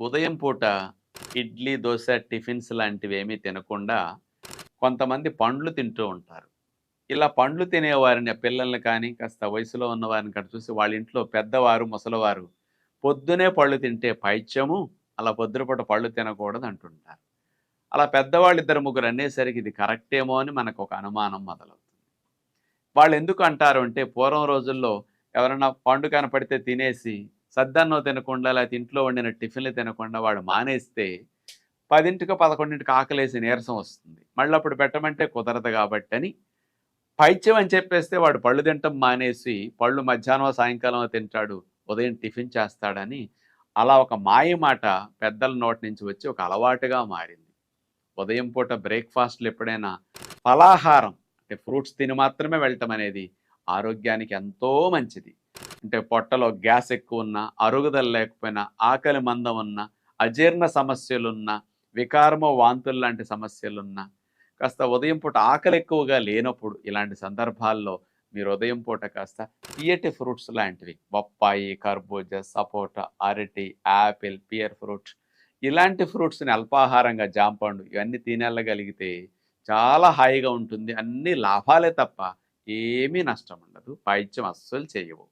ఉదయం పూట ఇడ్లీ, దోస, టిఫిన్స్ లాంటివేమీ తినకుండా కొంతమంది పండ్లు తింటూ ఉంటారు. ఇలా పండ్లు తినేవారిని పిల్లల్ని కానీ, కాస్త వయసులో ఉన్నవారిని కానీ చూసి వాళ్ళ ఇంట్లో పెద్దవారు, ముసలివారు పొద్దునే పళ్ళు తింటే పైత్యము, అలా పొద్దున పూట పళ్ళు తినకూడదు అంటుంటారు. అలా పెద్దవాళ్ళు ఇద్దరు, ముగ్గురు అనేసరికి ఇది కరెక్టేమో అని మనకొక అనుమానం మొదలవుతుంది. వాళ్ళెందుకు అంటారు అంటే పూర్వం రోజుల్లో ఎవరన్నా పండు కనపడితే తినేసి సద్దన్నం తినకుండా లేకపోతే ఇంట్లో వండిన టిఫిన్‌లు తినకుండా వాళ్ళు మానేస్తే 10కో, 11కో ఆకలేసి నీరసం వస్తుంది. మళ్ళప్పుడు పెట్టమంటే కుదరదు గాబట్టని పైత్యం అని చెప్పేస్తే వాడు పళ్ళు తినటం మానేసి పళ్ళు మధ్యాహ్నమో, సాయంకాలమో తింటాడు. ఉదయం టిఫిన్ చేస్తాడని అలా ఒక మాయ మాట పెద్దల నోటి నుంచి వచ్చి ఒక అలవాటుగా మారింది. ఉదయం పూట బ్రేక్‌ఫాస్ట్‌లు ఎప్పుడైనా ఫలాహారం అంటే ఫ్రూట్స్ తిని మాత్రమే వెళ్ళటం అనేది ఆరోగ్యానికి ఎంతో మంచిది. అంటే పొట్టలో గ్యాస్ ఎక్కువున్నా, అరుగుదల లేకపోయినా, ఆకలి మందం ఉన్నా, అజీర్ణ సమస్యలున్నా, వికారమో, వాంతులు లాంటి సమస్యలున్నా, కాస్త ఉదయం పూట ఆకలి ఎక్కువగా లేనప్పుడు ఇలాంటి సందర్భాల్లో మీరు ఉదయం పూట కాస్త తియ్యటి ఫ్రూట్స్ లాంటివి బొప్పాయి, కర్బూజా, సపోటా, అరటి, యాపిల్, పియర్ ఫ్రూట్ ఇలాంటి ఫ్రూట్స్‌ని అల్పాహారంగా జాంపండు ఇవన్నీ తినెళ్ళగలిగితే చాలా హాయిగా ఉంటుంది. అన్నీ లాభాలే తప్ప ఏమీ నష్టం ఉండదు. పాయిత్యం అస్సలు చేయవు.